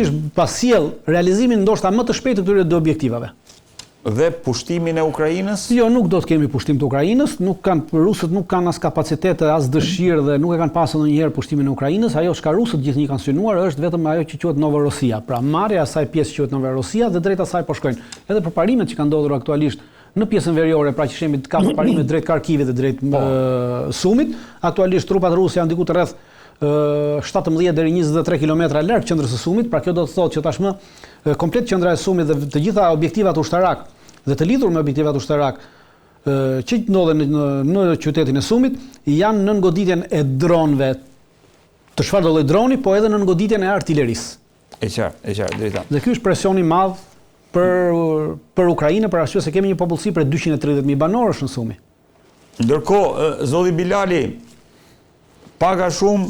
realisht pasjell realizimin ndoshta më të shpejtë të këtyre dy objektivave. Dhe pushtimin e Ukrainës? Jo, nuk do të kemi pushtim të Ukrainës, rusët nuk kanë as kapacitet, as dëshirë dhe nuk e kanë pasur ndonjëherë pushtimin e Ukrainës. Ajo çka rusët gjithnjë kanë synuar është vetëm ajo që quhet Novorosia, pra marrja e asaj pjesë që quhet Novorosia dhe drejt asaj po shkojnë. Edhe përparimet që kanë ndodhur aktualisht në pjesën veriore, pra që shemi ka përparime drejt Kharkivit dhe drejt Sumit, aktualisht trupat ruse janë diku të rreth 17 deri 23 kilometra larg qendrës së Sumit, pra kjo do të thotë që tashmë komplet qendra e Sumit dhe të gjitha objektivat ushtarak dhe të lidhur me objektivat ushtarak që ndodhen në qytetin e Sumit janë në goditjen e dronëve, të çfarëdo lloj droni, po edhe në goditjen e artillerisë. E qartë, drejta. Dhe ky është presion i madh për Ukrainë, për arsye se kemi një popullsi prej 230.000 banorësh në Sumi. Ndërkohë, zoti Bilali, pak a shumë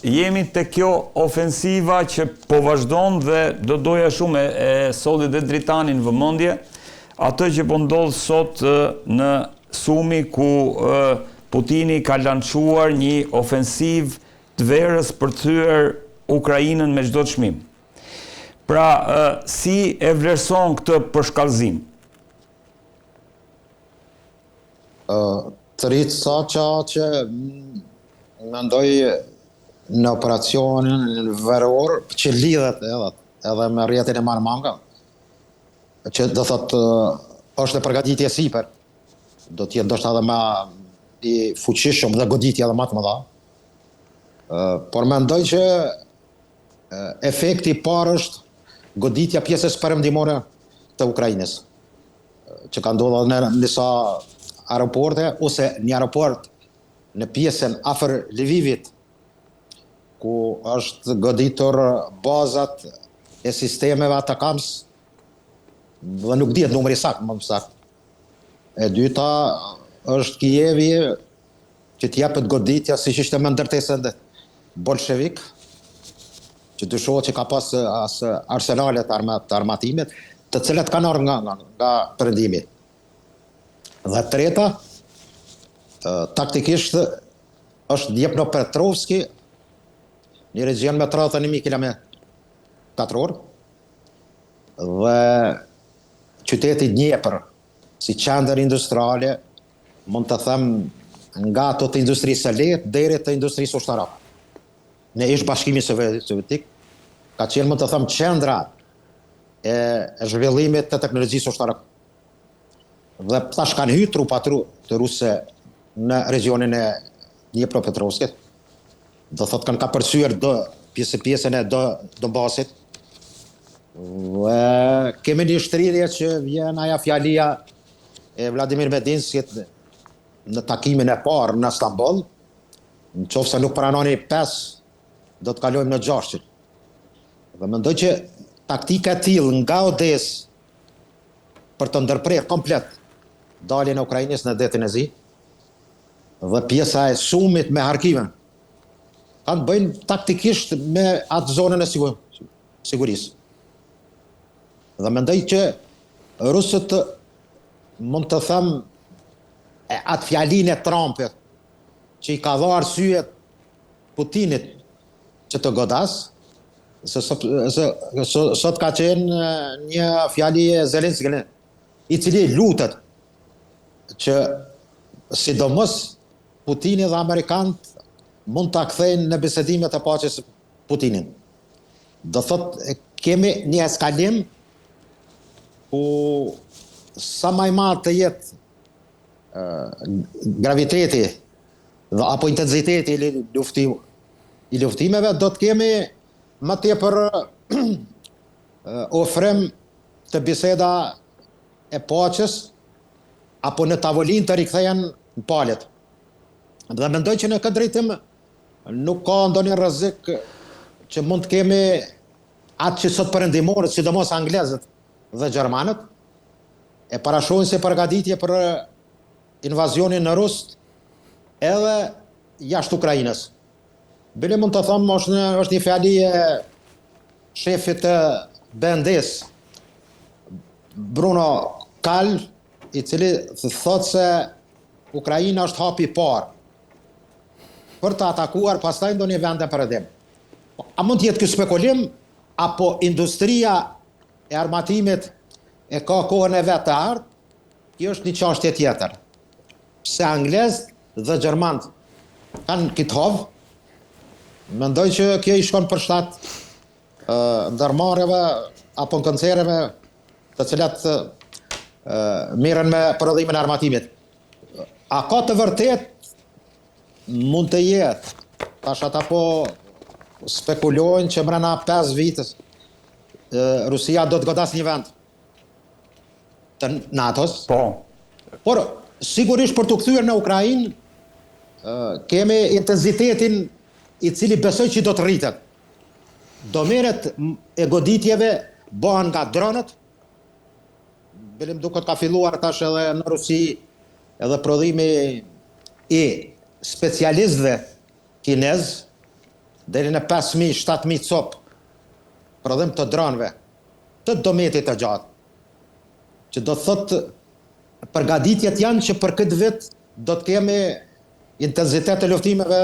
jemi te kjo ofensiva që po vazhdon dhe do doja shumë e solli dhe dritanin vëmendje atë që po ndodh sot në Sumi ku Putini ka lançuar një ofensiv të verës për të thyer Ukrainën me çdo çmim. Pra, si e vlerëson këtë përshkallëzim? Të rritë sa që mendoj në operacionin veror që lidhet edhe me rrjetin e Marmanga, që do thotë është e përgatitje sipër, do të jetë ndoshta edhe më i fuqishëm dhe goditja edhe më të mëdha. Por mendoj që efekti i parë është goditja pjesës perëndimore të Ukrainës, që ka ndodhur në disa aeroporte ose një aeroport në pjesën afër Lvivit, ku është goditur bazat e sistemeve ATACMS, dhe nuk dihet numri sakt, më saktë. E dyta është Kijevi, që t'japet goditja siç ishte më ndërtesën bolshevik, që dyshohet që ka pas arsenalet të armatimit, të cilat kanë ardhur nga perëndimi. Dhe treta, taktikisht është Dnepropetrovski, një region me 31.000 km2, dhe qyteti Dnjepër, si qendër industriale, mund të them nga ato të industrisë së lehtë deri te industrisë ushtarake. Në ish bashkimin sovjetik, ka qenë mund të them qendra e zhvillimit të teknologjisë ushtarake. Dhe tash kanë hyrë trupat të ruse në regionin e Dnepropetrovskit. Do thotë kanë kapërcyer pjesën e Donbasit. Dhe kemi një shtrirje që vjen aja fjalia e Vladimir Medinskit në takimin e parë në Stamboll, nëse nuk pranoni 5, do të kalojmë në 6. Dhe mendoj që taktika e tillë nga Odesë për të ndërprerë komplet daljen e Ukrainës në detin e Zi dhe pjesa e Sumit me Kharkivën kanë bëjnë taktikisht me atë zonën e sigurisë. Dhe mendoj që rusët mund të them atë fjalinë e Trumpit që i ka dhënë arsye Putinit që të godas, sot ka qenë një fjali e Zelenskit, i cili lutet që sidomos Putini dhe Amerikanët mund të kthejnë në bisedimet e paqes Putinin. Do thotë kemi një eskalim ku sa më i madh të jetë graviteti dhe apo intensiteti i luftimeve, do të kemi më tepër ofrim të biseda e paqes apo në tavolinë të rikthehen në palët. Dhe mendoj që në këtë drejtim nuk ka ndonjë rrezik që mund të kemi atë që sot perëndimorët, sidomos anglezët dhe gjermanët, e parashohin si përgatitje për invazionin në rus edhe jashtë Ukrainës. Bile mund të them është një fjali e shefit të BND-s, Bruno Kall, i cili thotë se Ukraina është hapi i parë për të atakuar pastaj ndonjë vend e perëndim. A mund të jetë ky spekulim? apo industria e armatimit e ka kohën e vetë të ardhë, kjo është një çështje tjetër. Pse anglezët dhe gjermanët kanë këtë hovë, mendoj që kjo i shkon për shtat ndërmarrjeve apo koncerteve të cilat merren me prodhimin e armatimit. A ka të vërtet? Mund të jetë. Tash ata po spekulojnë që mbrana 5 vitës Rusia do të godas një vend të NATO-s. Po. Por sigurisht për të kthyer në Ukrainë kemi intensitetin i cili besoj që do të rritet. Do merret e goditjeve bëhen nga dronët. Belim duket ka filluar tash edhe në Rusi edhe prodhimi i specialistëve kinez deri në 5.000-7.000 copë prodhim të dronëve të dometit të gjatë. Që do të thotë përgatitjet janë që për këtë vit do të kemi intensitet të luftimeve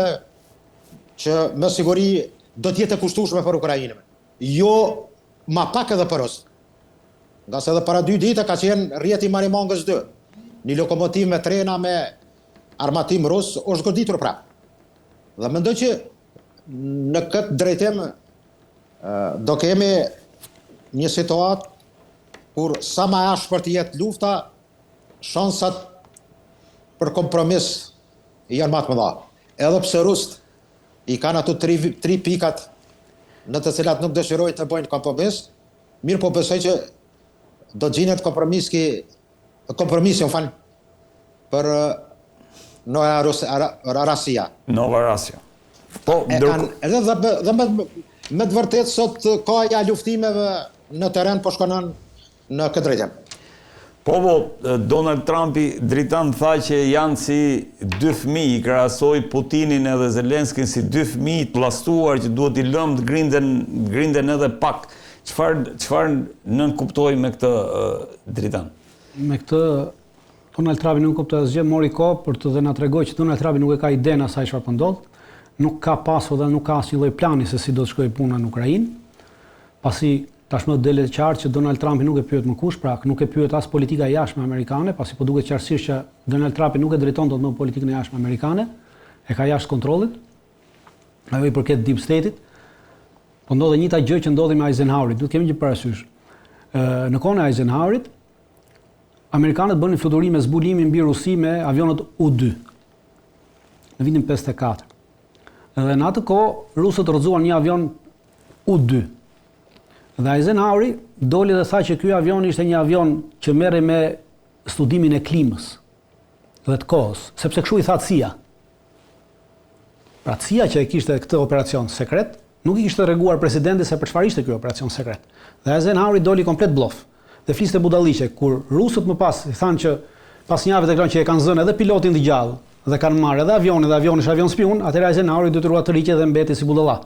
që me siguri do të jetë e kushtueshme për Ukrainën. Jo ma pak edhe për us. Nga se edhe para 2 ditë ka qenë rrjeti Marimangës 2. Një lokomotiv me trena me armatim rus është goditur prapë. Dhe mendoj që në këtë drejtim do kemi një situatë kur sa më ashpër të jetë lufta, shansat për kompromis janë më të mëdha. Edhe pse rusët i kanë ato 3 pikat në të cilat nuk dëshirojnë të bëjnë kompromis, mirë po besoj që do të gjinet kompromisi për Nova Rasia. Nova Rasia. Po, edhe dhe me të vërtet sot ka ja luftimeve në teren po shkonon në këtë drejtim. Po, Donald Trumpi dritan tha që janë si 2 fëmijë, i krahasoi Putinin edhe Zelenskin si 2 fëmijë të llastuar që duhet i lëmë të grinden edhe pak. Çfarë nën kuptoi me këtë dritan? Me këtë Donald Trumpi nuk kuptoi asgjë, mori kohë për të dhe na tregoi që Donald Trumpi nuk e ka idenë asaj çfarë po ndodh. Nuk ka pasur dhe nuk ka asnjë lloj plani se si do të shkojë puna në Ukrainë. Pasi tashmë dele qartë që Donald Trumpi nuk e pyet më kush, pra nuk e pyet as politika jashtme amerikane, pasi po duket qartësisht që Donald Trumpi nuk e drejton dot më politikën e jashtme amerikane, e ka jashtë kontrollit. Ajo i përket Deep State-it. Po ndodhe njëta gjë që ndodhi me Eisenhowerit, duhet kemi një parasysh. Në kohën e Eisenhowerit, amerikanët bënin fluturime zbulimi mbi Rusi me avionët U-2 në vitin 54. Dhe në atë kohë rusët rrëzuan një avion U-2. Dhe Eisenhower doli dhe tha që ky avion ishte një avion që merrej me studimin e klimës dhe të kohës, sepse kështu i tha CIA. Pra CIA që e kishte këtë operacion sekret, nuk i kishte treguar presidentit se për çfarë ishte ky operacion sekret. Dhe Eisenhower doli komplet blof. Dhe fliste budalliqe kur rusët më pas i thanë që pas një javë të kanë që e kanë zënë edhe pilotin të gjallë dhe kanë marrë edhe avionin dhe avioni është avion spiun, atëherë Eisenhower detyrua të riqe dhe mbeti si budalla.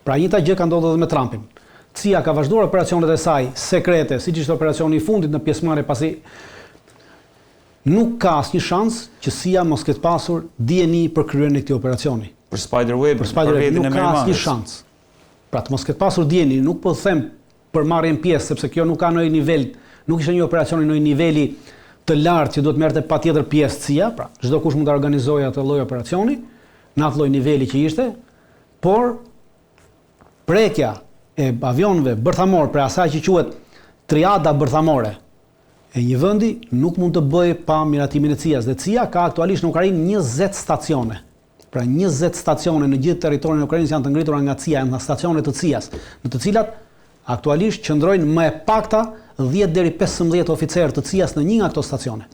Pra njëta gjë ka ndodhur edhe me Trumpin. CIA ka vazhduar operacionet e saj sekrete, siç ishte operacioni i fundit në pjesëmarrje, pasi nuk ka asnjë shans që CIA mos ketë pasur dieni për kryen e këtij operacioni. Për Spiderweb, për rrjetin e Mermanës. Nuk ka asnjë shans. Pra të mos ketë pasur dieni, nuk po them për marrjen pjesë, sepse kjo nuk ka ndonjë nivel, nuk ishte një operacion në një niveli të lartë që do të merrte patjetër pjesë CIA, pra çdo kush mund ta organizojë atë lloj operacioni, në atë lloj niveli që ishte, por prekja e avionëve bërthamor, pra asaj që quhet triada bërthamore e një vendi nuk mund të bëjë pa miratimin e CIA-s. Dhe CIA ka aktualisht në Ukrainë 20 stacione. Pra 20 stacione në gjithë territorin e Ukrainës janë të ngritura nga CIA, nga stacione të CIA-s, në të cilat aktualisht qëndrojnë më e pakta 10 deri 15 oficerë të CIA-s në një nga këto stacione.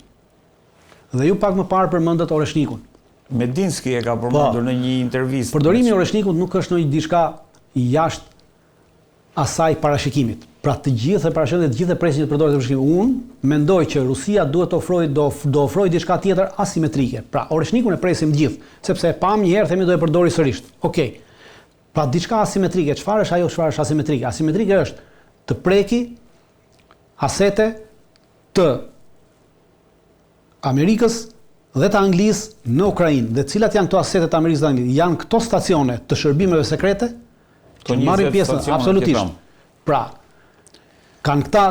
Dhe ju pak më parë përmendet Oreshnikun. Medinski e ka përmendur në një intervistë. Përdorimi i Oreshnikut nuk është ndonjë diçka jashtë asaj parashikimit. Pra të gjithë parashikojnë të gjithë presin që përdoret Oreshniku. Unë mendoj që Rusia duhet të ofrojë diçka tjetër asimetrike. Pra Oreshnikun e presim të gjithë, sepse e pam një herë themi do e përdori sërish. Okej. Pra diçka asimetrike, çfarë është ajo çfarë është asimetrike? Asimetrike është të preki asete të Amerikës dhe të Anglisë në Ukrainë. Dhe cilat janë këto asete të Amerikës dhe Anglisë? Janë këto stacione të shërbimeve sekrete që marrin pjesë absolutisht. Pra, kanë këta,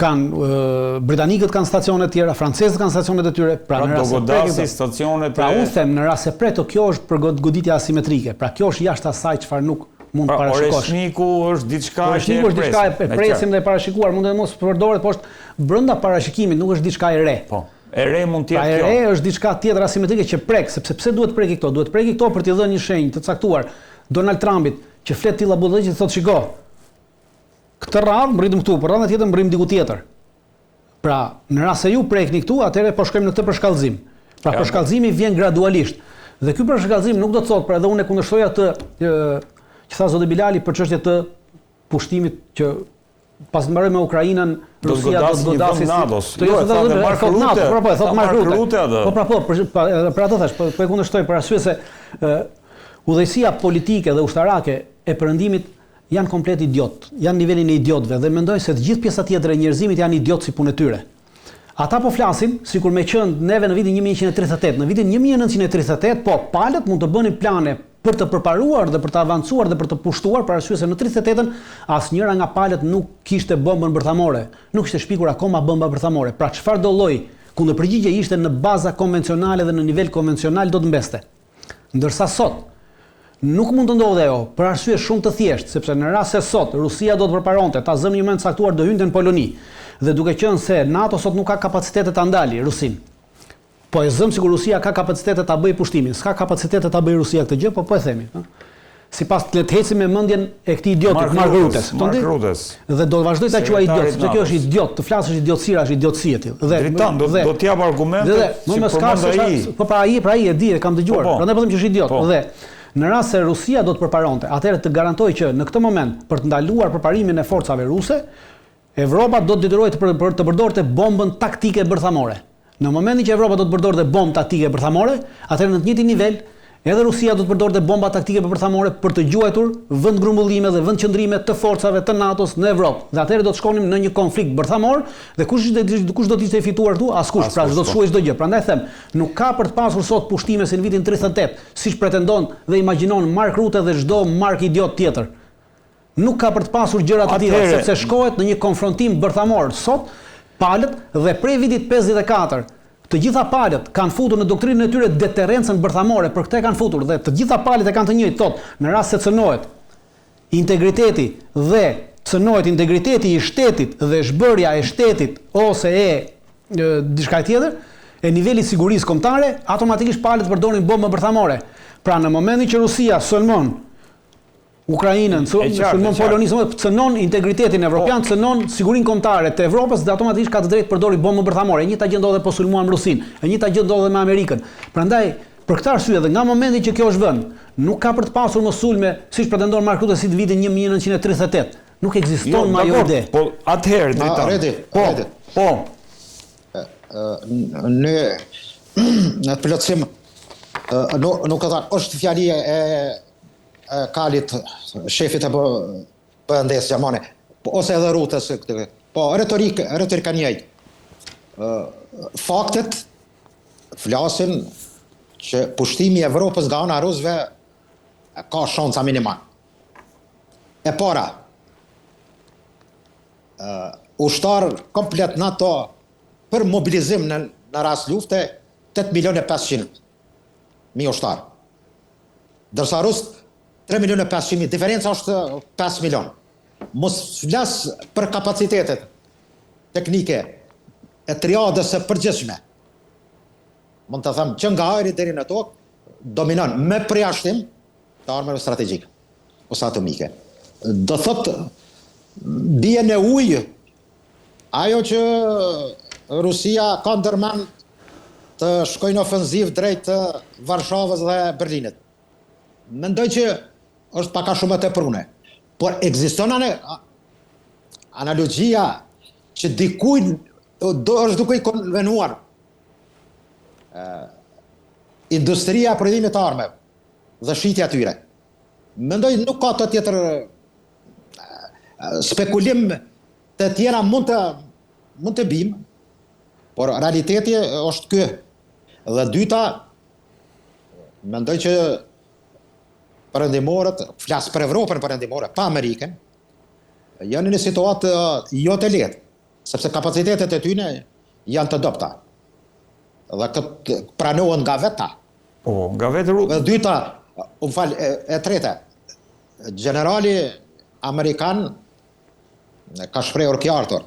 Britanikët kanë stacione të tjera, francezët kanë stacione të tyre, pra do godasi stacionet. Pra unë them në rast se preto kjo është për goditje asimetrike. Pra kjo është jashtë asaj çfarë nuk mund të parashikosh. Oreshniku është diçka që e presim dhe e parashikuar, mund të mos përdoret, po është brenda parashikimit, nuk është diçka e re. Po. E re mund të jetë kjo. Pra e re është diçka tjetër asimetrike që prek, sepse pse duhet preki këto? Duhet preki këto për t'i dhënë një shenjë të caktuar Donald Trumpit që flet tilla bullëqi që thotë shiko. Këtë radhë mbritëm këtu, por radhën tjetër mbrim diku tjetër. Pra, në rast se ju prekni këtu, atëherë po shkojmë në këtë përshkallëzim. Pra, përshkallëzimi vjen gradualisht. Dhe ky përshkallëzim nuk do të thotë, pra edhe unë kundërshtoj atë që tha zoti Bilali për çështje të pushtimit që pas të mbaroj me Ukrainën, Rusia do të godasë NATO-s. Jo, thotë Mark Rutte. Po, thotë Mark Rutte. Po, për atë thash, po e kundërshtoj për arsye se udhëheqësia politike dhe ushtarake e perëndimit janë komplet idiot, janë nivelin e idiotëve dhe mendoj se të gjithë pjesa tjetër e njerëzimit janë idiot si punë e tyre. Ata po flasin, sikur me qenë neve në vitin 1938, në vitin 1938, po palët mund të bënin plane për të përparuar dhe për të avancuar dhe për të pushtuar, për arsye se në 38-ën asnjëra nga palët nuk kishte bombën bërthamore, nuk ishte shpikur akoma bomba bërthamore. Pra çfarë do lloj kundërpërgjigje ishte në baza konvencionale dhe në nivel konvencional do të mbeste. Ndërsa sot nuk mund të ndodhe ajo, për arsye shumë të thjeshtë, sepse në rast se sot Rusia do të përparonte, ta zëmë një moment caktuar do hynte në Poloni, dhe duke qenë se NATO sot nuk ka kapacitete ta ndali Rusin. Po e zëmë sikur Rusia ka kapacitete ta bëjë pushtimin, s'ka kapacitete ta bëjë Rusia këtë gjë, po e themi, sipas të ecim me mendjen e këtij idiotit Mark Ruttes. Dhe do të vazhdoj ta quaj idiot, sepse kjo është idiot, të flasësh idiotësira është idiotësi e tillë. Dritan do të jap argumente që përmend ai. Po pra ai e di e kam dëgjuar. Prandaj po them që është idiot. Dhe në rast se Rusia do të përparonte, atëherë të garantoj që në këtë moment për të ndaluar përparimin e forcave ruse, Evropa do të detyrojë për të përdorur bombën taktike bërthamore. Në momentin që Evropa do të përdorte bombë taktike bërthamore, atëherë në të njëjtin nivel edhe Rusia do të përdorte bomba taktike bërthamore për të gjuajtur vend grumbullime dhe vend qëndrime të forcave të NATO-s në Evropë. Dhe atëherë do të shkonim në një konflikt bërthamor dhe kush do të ishte fituar këtu? Askush, pra do të shuaj çdo gjë. Prandaj them, nuk ka për të pasur sot pushtime si në vitin 38, siç pretendon dhe imagjinon Mark Rutte dhe çdo Mark idiot tjetër. Nuk ka për të pasur gjëra të tilla, sepse shkohet në një konfrontim bërthamor. Sot palët dhe prej vitit 54 të gjitha palët kanë futur në doktrinën e tyre deterrencën bërthamore, për këtë kanë futur dhe të gjitha palët e kanë të njëjtë, thotë, në rast se cënohet integriteti dhe cënohet integriteti i shtetit dhe zhbërja e shtetit ose diçka tjetër, e niveli i sigurisë kombëtare, automatikisht palët përdorin bombë bërthamore. Pra në momentin që Rusia sulmon Ukrainën, sulmon Polonisë, cënon integritetin evropian, cënon sigurinë kombëtare të Evropës dhe automatikisht ka të drejtë përdori bombën bërthamore. E njëjta gjë ndodhe po sulmuam Rusin, e njëjta gjë ndodhe me Amerikën. Prandaj, për këtë arsye dhe nga momenti që kjo është vënë, nuk ka për të pasur më sulme, siç pretendon Mark Rutte si të vitin 1938. Nuk ekziston më ajo ide. Po atëherë dritan. Në plotësim nuk ka thënë është fjali e Kalit, shefit e BND-s Gjermane, ose edhe Ruttes, po retorika njëjtë. Faktet flasin që pushtimi i Evropës nga ana rusëve ka shanca minimal. E para, ushtar komplet NATO për mobilizim në rast lufte 8.500.000 ushtar. Dërsa rusët 3.500.000, diferenca është 5 milion. Mos flas për kapacitetet teknike e triadës së përgjithshme. Mund të them që nga ajri deri në tokë dominon me përjashtim të armëve strategjike ose atomike. Do thotë bie në ujë ajo që Rusia ka ndërmend të shkojnë ofenziv drejt Varshavës dhe Berlinit. Mendoj që është pak a shumë të prune. Por ekziston analogjia që është duke i konvenuar industria e prodhimit të armëve dhe shitja e tyre. Mendoj nuk ka të tjetër spekulim të tjera mund të bim, por realiteti është ky. Dhe dyta, mendoj që perëndimorët, flas për Evropën perëndimore, pa Amerikën, janë në një situatë jo të lehtë, sepse kapacitetet e tyre janë të dobta. Dhe këtë pranohen nga vetë ta. Po, nga vetë Dhe dyta, e treta, generali Amerikan ka shprehur qartur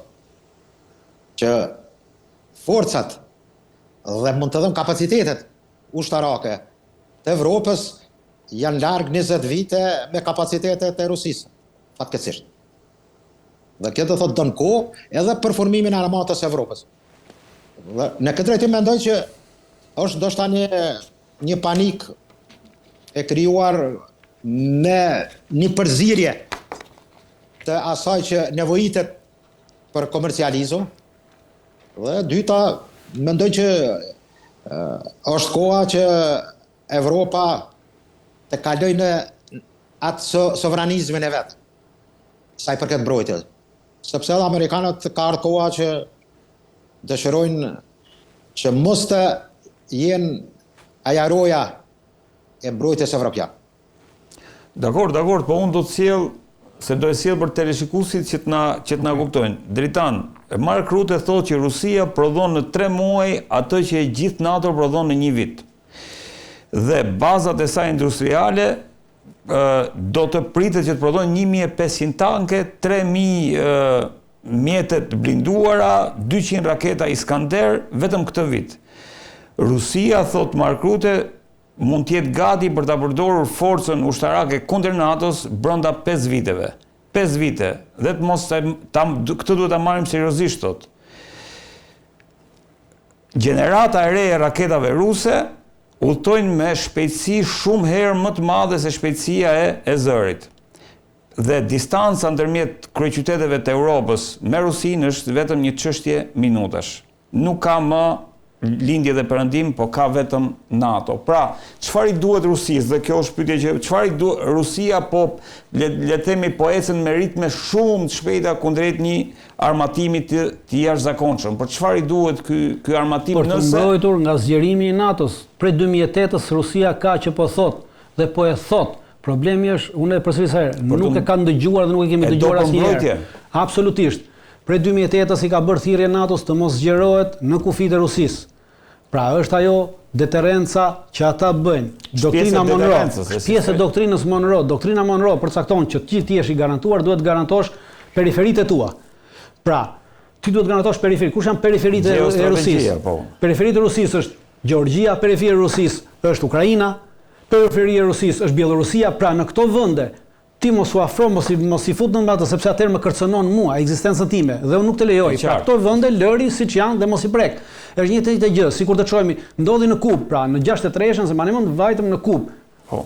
që forcat dhe mund të dhënë kapacitetet ushtarake të Evropës janë larg 20 vite me kapacitetet e Rusisë, fatkeqësisht. Dhe kjo do thotë don kohë edhe për formimin e armatës së Evropës. Dhe në këtë drejtim mendoj që është ndoshta një panik e krijuar me një përzierje të asaj që nevojitet për komercializëm. Dhe dyta, mendoj që është koha që Evropa të kalojë në atë sovranizmin e vet, sa i përket mbrojtjes. Sepse edhe amerikanët ka ardhur koha që dëshirojnë që mos të jenë aja roja e mbrojtjes evropian. Dakor, po unë do të sjell, se do e sjell për teleshikuesit që të na kuptojnë. Dritan, Mark Rutte thotë që Rusia prodhon në 3 muaj atë që e gjithë NATO prodhon në 1 vit. Dhe bazat e saj industriale do të pritet që të prodhojnë 1500 tanke, 3000 mjetet blinduara, 200 raketa Iskander vetëm këtë vit. Rusia, thot Mark Rutte, mund të jetë gati për ta përdorur forcën ushtarake kundër NATO-s brenda 5 viteve. 5 vite. Dhe të mos këtë duhet ta marrim seriozisht, thot. Gjenerata e re e raketave ruse udhtojnë me shpejtësi shumë herë më të madhe se shpejtësia e zërit. Dhe distanca ndërmjet kryeqyteteve të Europës me Rusinë është vetëm një çështje minutash. Nuk ka më lindje dhe perëndim, po ka vetëm NATO. Pra, çfarë i duhet Rusisë? Dhe kjo është pyetja që çfarë i duhet Rusia, po le themi po ecën me ritme shumë të shpejta kundrejt një armatimi të jashtëzakonshëm. Por çfarë i duhet ky armatim nëse? Për të mbrojtur nga zgjerimi i NATO-s, prej 2008-s Rusia ka që po thot dhe po e thot. Problemi është, unë e përsëris herë, nuk e kanë dëgjuar dhe nuk e kemi dëgjuar asnjëherë. Absolutisht. Prej 2008-s i ka bërë thirrje NATO-s të mos zgjerohet në kufijtë e Rusisë. Pra është ajo deterrenca që ata bëjnë. Doktrina Monroe, pjesë e doktrinës Monroe. Doktrina Monroe përcakton që ti jesh i garantuar, duhet të garantosh periferitë tua. Pra, ti duhet të garantosh periferi. Kush janë periferitë e Rusisë? Periferitë e Rusisë është Gjeorgjia, periferi e Rusisë është Ukraina, periferi e Rusisë është Bielorusia. Pra në këto vende ti mos u afro, mos i fut në ato, sepse atëherë më kërcënon mua ekzistencën time dhe unë nuk të lejoj. Pra këto vende lëri siç janë dhe mos i prek. Është një të gjë, sikur të çohemi, ndodhi në Kub, pra në 63-shën se mund vajtëm në Kub.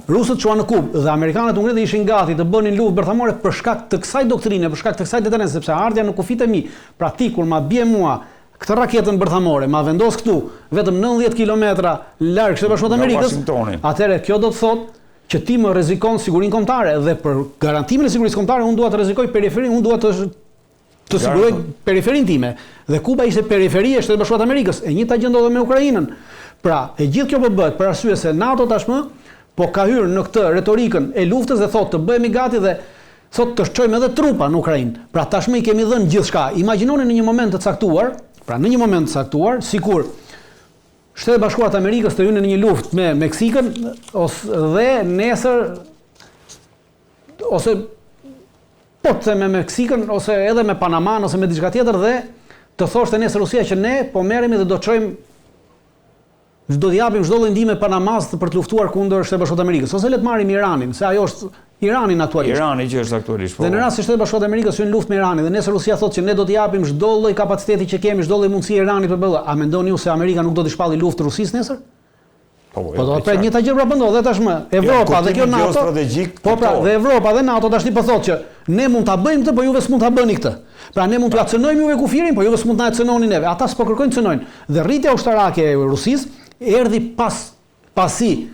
Rusët çuan në Kub dhe amerikanët u ngritën, ishin gati të bënin luftë bërthamore për shkak të kësaj doktrine, për shkak të kësaj deterrencë, sepse ardha në kufitë e mi. Pra ti kur ma bie mua këtë raketën bërthamore, ma vendos këtu vetëm 90 kilometra larg Shtetet Bashkuara të Amerikës, atëherë kjo do të thotë që ti më rrezikon sigurinë kombëtare dhe për garantimin e sigurisë kombëtare unë dua të rrezikoj periferinë, unë dua të siguroj periferinë time. Dhe Kuba ishte periferia e Shtetit Bashkuar të Amerikës, e njëjta gjë ndodhe me Ukrainën. Pra, e gjithë kjo po bëhet për arsye se NATO tashmë po ka hyrë në këtë retorikën e luftës dhe thotë të bëhemi gati dhe thotë të shçojmë edhe trupa në Ukrainë. Pra tashmë i kemi dhënë gjithçka. Imagjinoni në një moment të caktuar, sikur Shtetet Bashkuara të Amerikës të hynë në një luftë me Meksikën dhe nesër ose po të me Meksikën ose edhe me Panaman ose me diçka tjetër dhe të thoshte nesër Rusia që ne po merremi dhe do të japim çdo lloj ndihme Panamas për të luftuar kundër Shtetet Bashkuara të Amerikës, ose le të marrim Iranin, se ajo është Iranin aktualisht. Irani që është aktualisht. Dhe në rast se Shtetet Bashkuara të Amerikës hyjnë në luftë me Iranin dhe nesër Rusia thotë që ne do të japim çdo lloj kapaciteti që kemi, çdo lloj mundësie Iranit për bëllë, a mendoni ju se Amerika nuk do të shpallë luftë Rusisë nesër? Po do të bëjë njëta gjë pra bën dhe tashmë Evropa dhe kjo NATO. Po pra, dhe Evropa dhe NATO tashni po thotë që ne mund ta bëjmë këtë, po juve s'mund ta bëni këtë. Pra ne mund t'ja cënojmë juve kufirin, po juve s'mund na e cënoni neve. Ata s'po kërkojnë cënojnë. Dhe rritja ushtarake e Rusisë erdhi pasi